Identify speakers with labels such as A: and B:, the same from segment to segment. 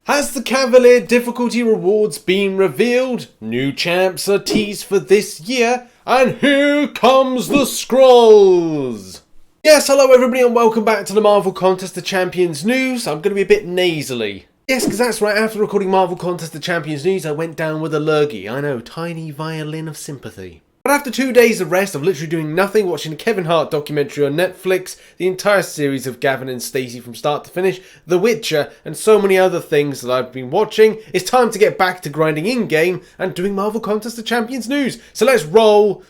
A: Has the Cavalier difficulty rewards been revealed? New champs are teased for this year, and here comes the scrolls! Yes, hello everybody and welcome back to the Marvel Contest of Champions news. I'm going to be a bit nasally. Yes, because that's right, after recording Marvel Contest of Champions news, I went down with a lurgy. I know, tiny violin of sympathy. But after 2 days of rest of literally doing nothing, watching the Kevin Hart documentary on Netflix, the entire series of Gavin and Stacey from start to finish, The Witcher, and so many other things that I've been watching, it's time to get back to grinding in-game and doing Marvel Contest of Champions news. So let's roll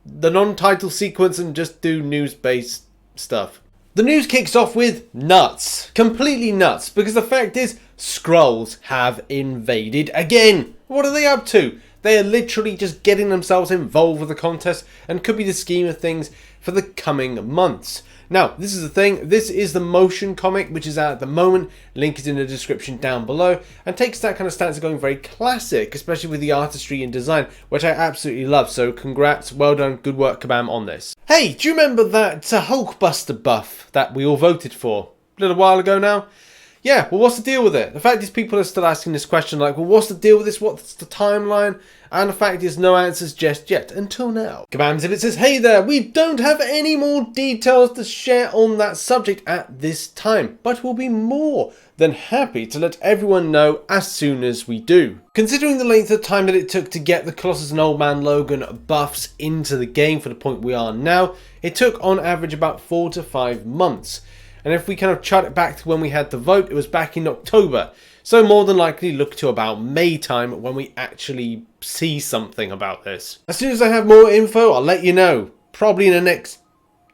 A: the non-title sequence and just do news-based stuff. The news kicks off with nuts. Completely nuts, because the fact is, Skrulls have invaded again. What are they up to? They are literally just getting themselves involved with the contest and could be the scheme of things for the coming months. Now, this is the thing. This is the motion comic, which is out at the moment. Link is in the description down below and takes that kind of stance of going very classic, especially with the artistry and design, which I absolutely love. So congrats, well done, good work, Kabam, on this. Hey, do you remember that Hulkbuster Buff that we all voted for a little while ago now? Yeah, well, what's the deal with it? The fact is people are still asking this question like, well, what's the deal with this? What's the timeline? And the fact is no answers just yet, until now. Kabam's if it says, hey there, we don't have any more details to share on that subject at this time, but we'll be more than happy to let everyone know as soon as we do. Considering the length of time that it took to get the Colossus and Old Man Logan buffs into the game for the point we are now, it took on average about 4 to 5 months. And if we kind of chart it back to when we had the vote, it was back in October. So more than likely look to about May time when we actually see something about this. As soon as I have more info, I'll let you know. Probably in the next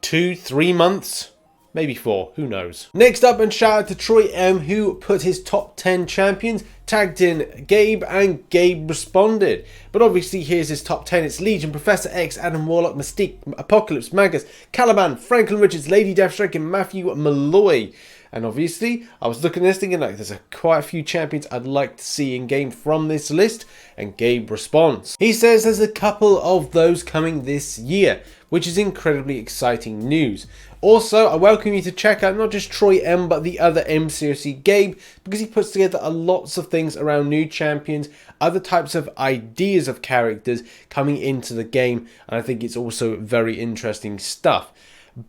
A: 2-3 months. Maybe 4, who knows. Next up, and shout out to Troy M, who put his top 10 champions, tagged in Gabe, and Gabe responded. But obviously here's his top 10. It's Legion, Professor X, Adam Warlock, Mystique, Apocalypse, Magus, Caliban, Franklin Richards, Lady Deathstrike, and Matthew Malloy. And obviously, I was looking at this thinking like there's quite a few champions I'd like to see in game from this list, and Gabe responds. He says there's a couple of those coming this year, which is incredibly exciting news. Also, I welcome you to check out not just Troy M, but the other MCOC Gabe, because he puts together lots of things around new champions, other types of ideas of characters coming into the game, and I think it's also very interesting stuff.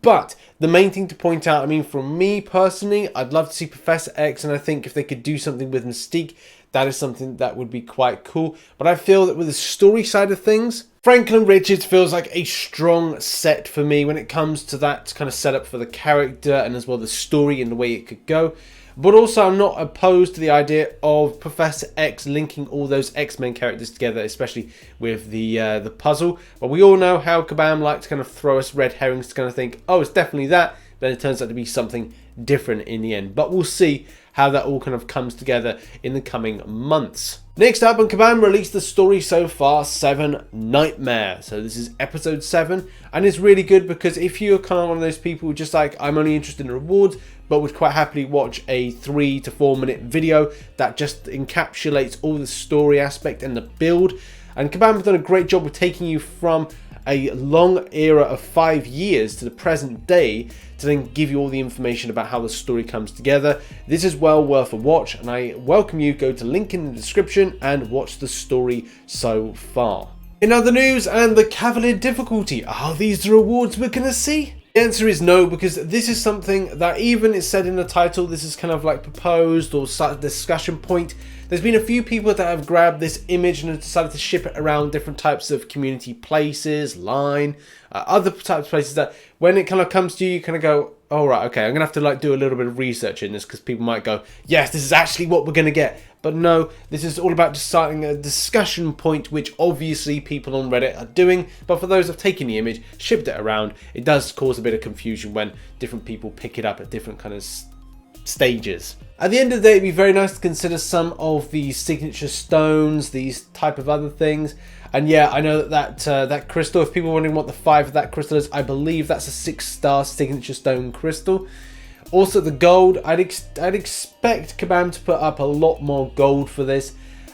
A: But the main thing to point out, I mean, for me personally, I'd love to see Professor X, and I think if they could do something with Mystique, that is something that would be quite cool. But I feel that with the story side of things, Franklin Richards feels like a strong set for me when it comes to that kind of setup for the character and as well the story and the way it could go. But also I'm not opposed to the idea of Professor X linking all those X-Men characters together, especially with the puzzle. But we all know how Kabam likes to kind of throw us red herrings to kind of think, oh, it's definitely that. Then it turns out to be something different in the end. But we'll see how that all kind of comes together in the coming months. Next up, and Kabam released the story so far, 7 Nightmare. So this is episode 7, and it's really good because if you're kind of one of those people who just like, I'm only interested in rewards, but would quite happily watch a 3 to 4 minute video that just encapsulates all the story aspect and the build. And Kabam has done a great job of taking you from a long era of 5 years to the present day to then give you all the information about how the story comes together. This is well worth a watch, and I welcome you go to link in the description and watch the story so far. In other news, and the Cavalier difficulty, are these the rewards we're gonna see? The answer is no, because this is something that even is said in the title, this is kind of like proposed or discussion point. There's been a few people that have grabbed this image and have decided to ship it around different types of community places, line, other types of places that when it kind of comes to you, you kind of go, oh right, okay, I'm gonna have to like do a little bit of research in this because people might go, yes, this is actually what we're gonna get. But no, this is all about just starting a discussion point, which obviously people on Reddit are doing. But for those who have taken the image, shipped it around, it does cause a bit of confusion when different people pick it up at different kind of stages. At the end of the day, it'd be very nice to consider some of these signature stones, these type of other things. And yeah, I know that crystal, if people are wondering what the 5 of that crystal is, I believe that's a 6-star signature stone crystal. Also the gold, I'd expect Kabam to put up a lot more gold for this.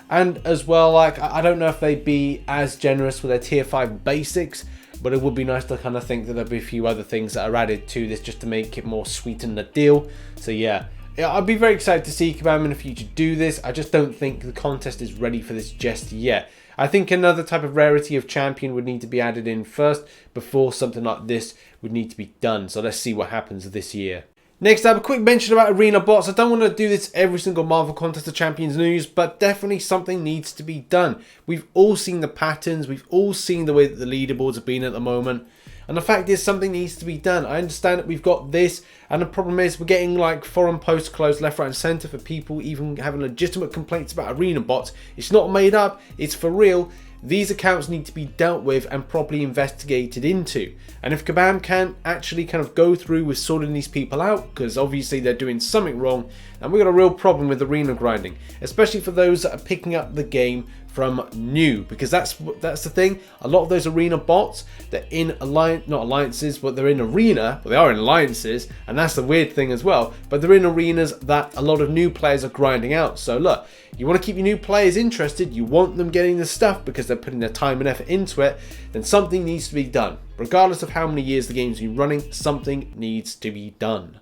A: And as well, like, I don't know if they'd be as generous with their tier 5 basics, but it would be nice to kind of think that there'll be a few other things that are added to this just to make it more sweeten the deal. So yeah, I'd be very excited to see Kabam in the future do this. I just don't think the contest is ready for this just yet. I think another type of rarity of champion would need to be added in first before something like this would need to be done. So let's see what happens this year. Next, I have a quick mention about arena bots. I don't want to do this every single Marvel Contest of Champions news, but definitely something needs to be done. We've all seen the patterns. We've all seen the way that the leaderboards have been at the moment. And the fact is, something needs to be done. I understand that we've got this, and the problem is we're getting like forum posts closed left, right and centre for people even having legitimate complaints about arena bots. It's not made up, it's for real. These accounts need to be dealt with and properly investigated into. And if Kabam can actually kind of go through with sorting these people out, because obviously they're doing something wrong, and we've got a real problem with arena grinding, especially for those that are picking up the game from new, because that's the thing. A lot of those arena bots, they're in not alliances, but they're in arena. Well, they are in alliances, and that's the weird thing as well. But they're in arenas that a lot of new players are grinding out. So look, you want to keep your new players interested, you want them getting the stuff because they're putting their time and effort into it, then something needs to be done. Regardless of how many years the game's been running, something needs to be done.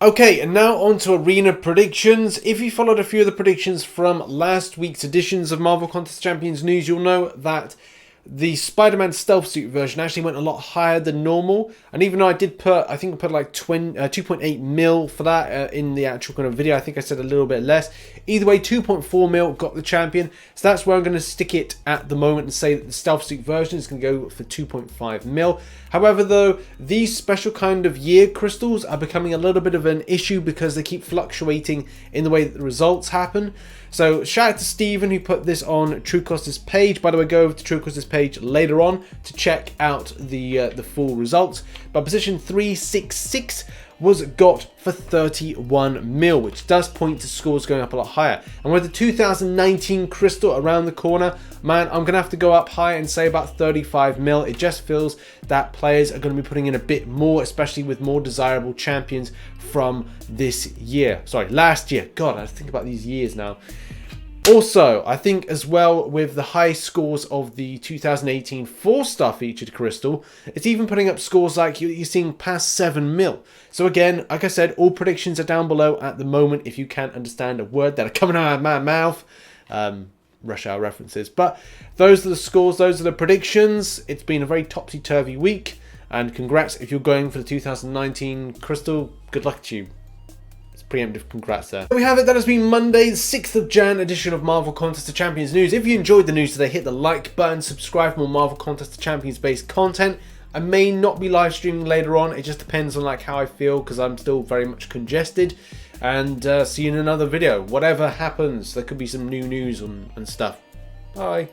A: Okay, and now on to arena predictions. If you followed a few of the predictions from last week's editions of Marvel Contest Champions news, you'll know that the Spider-Man stealth suit version actually went a lot higher than normal. And even though I did put, I think I put like 2.8 mil for that in the actual kind of video, I think I said a little bit less. Either way, 2.4 mil got the champion. So that's where I'm going to stick it at the moment and say that the stealth suit version is going to go for 2.5 mil. However, though, these special kind of year crystals are becoming a little bit of an issue because they keep fluctuating in the way that the results happen. So shout out to Steven who put this on TrueCost's page. By the way, go over to TrueCost's page later on to check out the full results. But position 366 was got for 31 mil, which does point to scores going up a lot higher. And with the 2019 crystal around the corner, man, I'm gonna have to go up high and say about 35 mil. It just feels that players are going to be putting in a bit more, especially with more desirable champions from this year. Sorry, last year. God, I think about these years now. Also, I think as well with the high scores of the 2018 4-star featured crystal, it's even putting up scores like you're seeing past 7 mil. So again, like I said, all predictions are down below at the moment if you can't understand a word that are coming out of my mouth. Rush Hour references. But those are the scores, those are the predictions. It's been a very topsy-turvy week. And congrats if you're going for the 2019 crystal. Good luck to you. Preemptive congrats there. There we have it. That has been Monday's 6th of Jan edition of Marvel Contest of Champions news. If you enjoyed the news today, hit the like button, subscribe for more Marvel Contest of Champions based content. I may not be live streaming later on. It just depends on like how I feel because I'm still very much congested. And see you in another video. Whatever happens, there could be some new news and stuff. Bye.